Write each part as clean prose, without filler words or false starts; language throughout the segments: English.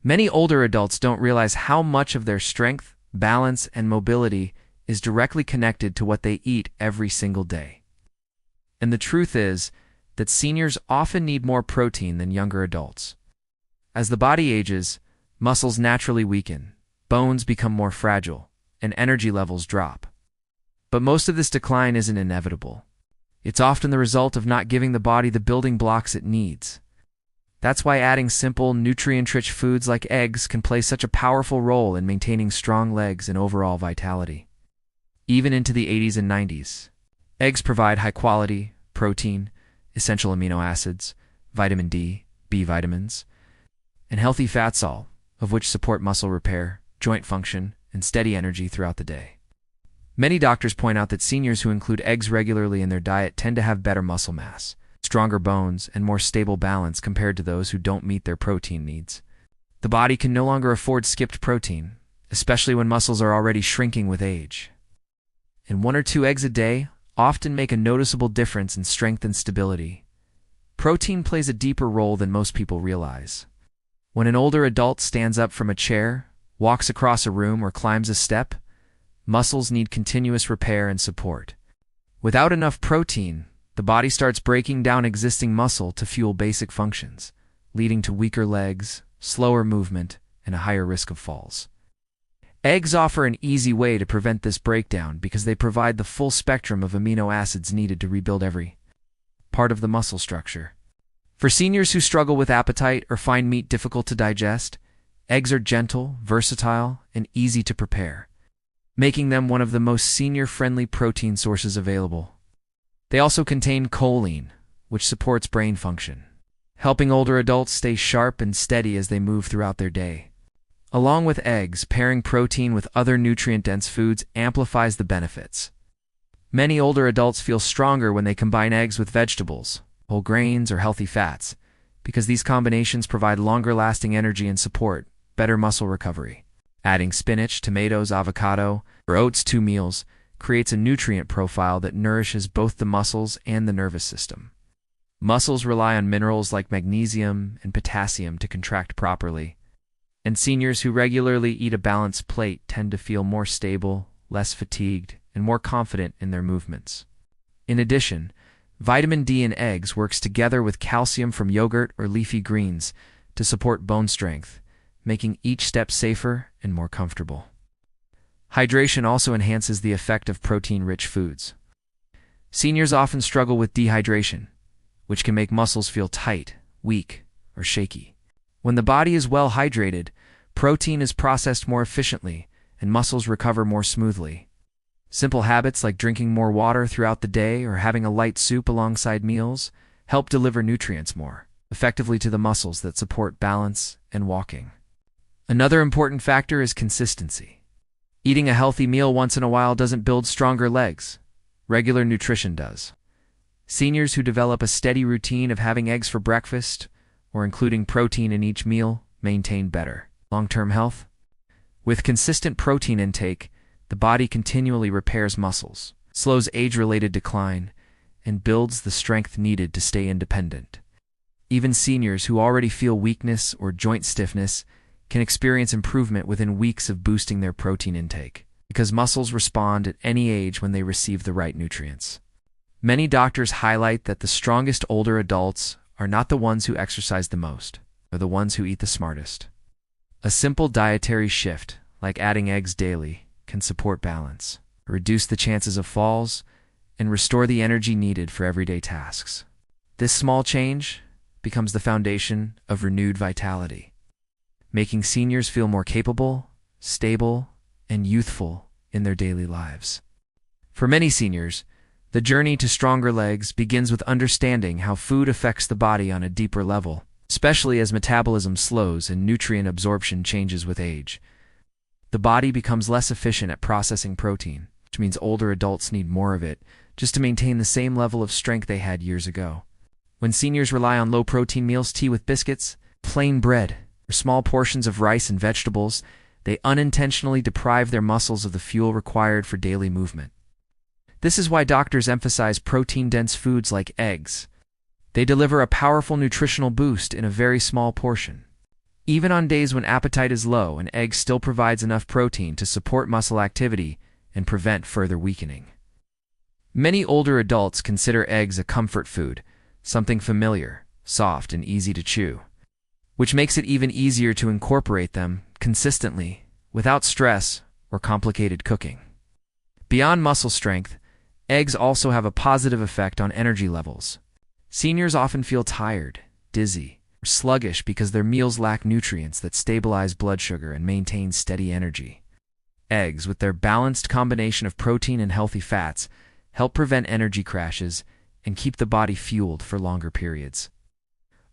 Many older adults don't realize how much of their strength, balance, and mobility is directly connected to what they eat every single day. And the truth is that seniors often need more protein than younger adults. As the body ages, muscles naturally weaken, bones become more fragile, and energy levels drop. But most of this decline isn't inevitable. It's often the result of not giving the body the building blocks it needs. That's why adding simple, nutrient-rich foods like eggs can play such a powerful role in maintaining strong legs and overall vitality. Even into the 80s and 90s, eggs provide high-quality protein, essential amino acids, vitamin D, B vitamins, and healthy fats, all of which support muscle repair, joint function, and steady energy throughout the day. Many doctors point out that seniors who include eggs regularly in their diet tend to have better muscle mass, stronger bones, and more stable balance compared to those who don't meet their protein needs. The body can no longer afford skipped protein, especially when muscles are already shrinking with age. And 1 or 2 eggs a day often make a noticeable difference in strength and stability. Protein plays a deeper role than most people realize. When an older adult stands up from a chair, walks across a room, or climbs a step, muscles need continuous repair and support. Without enough protein, the body starts breaking down existing muscle to fuel basic functions, leading to weaker legs, slower movement, and a higher risk of falls. Eggs offer an easy way to prevent this breakdown because they provide the full spectrum of amino acids needed to rebuild every part of the muscle structure. For seniors who struggle with appetite or find meat difficult to digest, eggs are gentle, versatile, and easy to prepare, making them one of the most senior-friendly protein sources available. They also contain choline, which supports brain function, helping older adults stay sharp and steady as they move throughout their day. Along with eggs, pairing protein with other nutrient-dense foods amplifies the benefits. Many older adults feel stronger when they combine eggs with vegetables, whole grains, or healthy fats, because these combinations provide longer-lasting energy and support better muscle recovery. Adding spinach, tomatoes, avocado, or oats to meals creates a nutrient profile that nourishes both the muscles and the nervous system. Muscles rely on minerals like magnesium and potassium to contract properly, and seniors who regularly eat a balanced plate tend to feel more stable, less fatigued, and more confident in their movements. In addition, vitamin D in eggs works together with calcium from yogurt or leafy greens to support bone strength, making each step safer and more comfortable. Hydration also enhances the effect of protein-rich foods. Seniors often struggle with dehydration, which can make muscles feel tight, weak, or shaky. When the body is well hydrated, protein is processed more efficiently and muscles recover more smoothly. Simple habits like drinking more water throughout the day or having a light soup alongside meals help deliver nutrients more effectively to the muscles that support balance and walking. Another important factor is consistency. Eating a healthy meal once in a while doesn't build stronger legs. Regular nutrition does. Seniors who develop a steady routine of having eggs for breakfast or including protein in each meal maintain better long-term health. With consistent protein intake, the body continually repairs muscles, slows age-related decline, and builds the strength needed to stay independent. Even seniors who already feel weakness or joint stiffness can experience improvement within weeks of boosting their protein intake, because muscles respond at any age when they receive the right nutrients. Many doctors highlight that the strongest older adults are not the ones who exercise the most, or the ones who eat the smartest. A simple dietary shift, like adding eggs daily, can support balance, reduce the chances of falls, and restore the energy needed for everyday tasks. This small change becomes the foundation of renewed vitality, making seniors feel more capable, stable, and youthful in their daily lives. For many seniors, the journey to stronger legs begins with understanding how food affects the body on a deeper level, especially as metabolism slows and nutrient absorption changes with age. The body becomes less efficient at processing protein, which means older adults need more of it just to maintain the same level of strength they had years ago. When seniors rely on low-protein meals, tea with biscuits, plain bread, or small portions of rice and vegetables, they unintentionally deprive their muscles of the fuel required for daily movement. This is why doctors emphasize protein-dense foods like eggs. They deliver a powerful nutritional boost in a very small portion. Even on days when appetite is low, an egg still provides enough protein to support muscle activity and prevent further weakening. Many older adults consider eggs a comfort food, something familiar, soft, and easy to chew, which makes it even easier to incorporate them consistently without stress or complicated cooking. Beyond muscle strength, eggs also have a positive effect on energy levels. Seniors often feel tired, dizzy, or sluggish because their meals lack nutrients that stabilize blood sugar and maintain steady energy. Eggs, with their balanced combination of protein and healthy fats, help prevent energy crashes and keep the body fueled for longer periods.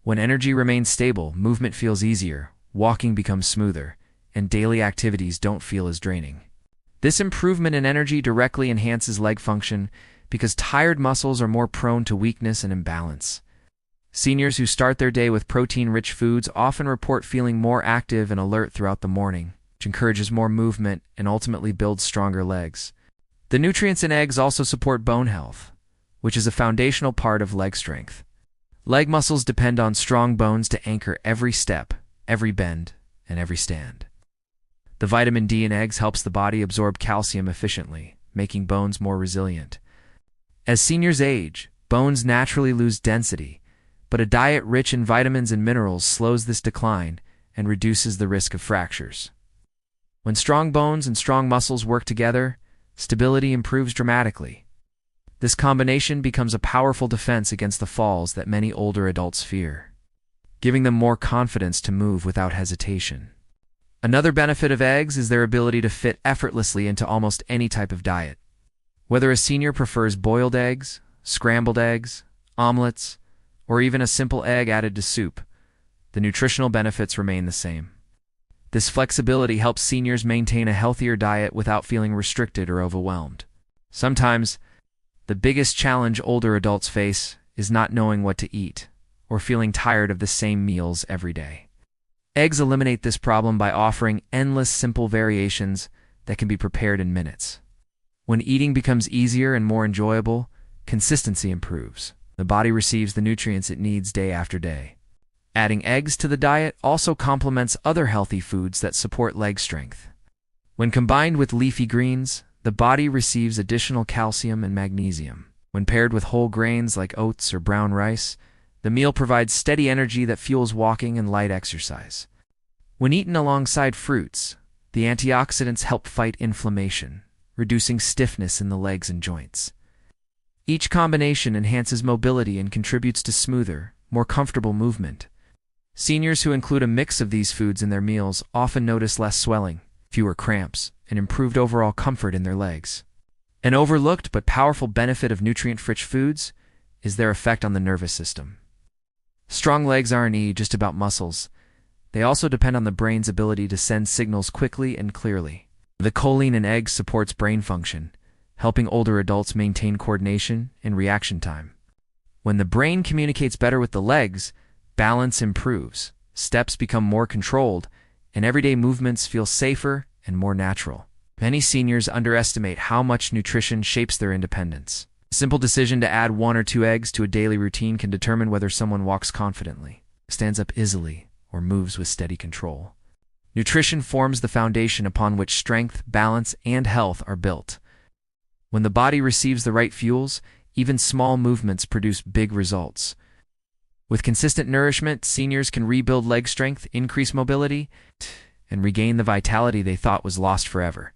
When energy remains stable, movement feels easier, walking becomes smoother, and daily activities don't feel as draining. This improvement in energy directly enhances leg function because tired muscles are more prone to weakness and imbalance. Seniors who start their day with protein-rich foods often report feeling more active and alert throughout the morning, which encourages more movement and ultimately builds stronger legs. The nutrients in eggs also support bone health, which is a foundational part of leg strength. Leg muscles depend on strong bones to anchor every step, every bend, and every stand. The vitamin D in eggs helps the body absorb calcium efficiently, making bones more resilient. As seniors age, bones naturally lose density, but a diet rich in vitamins and minerals slows this decline and reduces the risk of fractures. When strong bones and strong muscles work together, stability improves dramatically. This combination becomes a powerful defense against the falls that many older adults fear, giving them more confidence to move without hesitation. Another benefit of eggs is their ability to fit effortlessly into almost any type of diet. Whether a senior prefers boiled eggs, scrambled eggs, omelets, or even a simple egg added to soup, the nutritional benefits remain the same. This flexibility helps seniors maintain a healthier diet without feeling restricted or overwhelmed. Sometimes, the biggest challenge older adults face is not knowing what to eat or feeling tired of the same meals every day. Eggs eliminate this problem by offering endless simple variations that can be prepared in minutes. When eating becomes easier and more enjoyable, consistency improves. The body receives the nutrients it needs day after day. Adding eggs to the diet also complements other healthy foods that support leg strength. When combined with leafy greens, the body receives additional calcium and magnesium. When paired with whole grains like oats or brown rice, the meal provides steady energy that fuels walking and light exercise. When eaten alongside fruits, the antioxidants help fight inflammation, reducing stiffness in the legs and joints. Each combination enhances mobility and contributes to smoother, more comfortable movement. Seniors who include a mix of these foods in their meals often notice less swelling, fewer cramps, and improved overall comfort in their legs. An overlooked but powerful benefit of nutrient-rich foods is their effect on the nervous system. Strong legs aren't just about muscles. They also depend on the brain's ability to send signals quickly and clearly. The choline in eggs supports brain function, helping older adults maintain coordination and reaction time. When the brain communicates better with the legs, balance improves, steps become more controlled, and everyday movements feel safer and more natural. Many seniors underestimate how much nutrition shapes their independence. A simple decision to add 1 or 2 eggs to a daily routine can determine whether someone walks confidently, stands up easily, or moves with steady control. Nutrition forms the foundation upon which strength, balance, and health are built. When the body receives the right fuels, even small movements produce big results. With consistent nourishment, seniors can rebuild leg strength, increase mobility, and regain the vitality they thought was lost forever.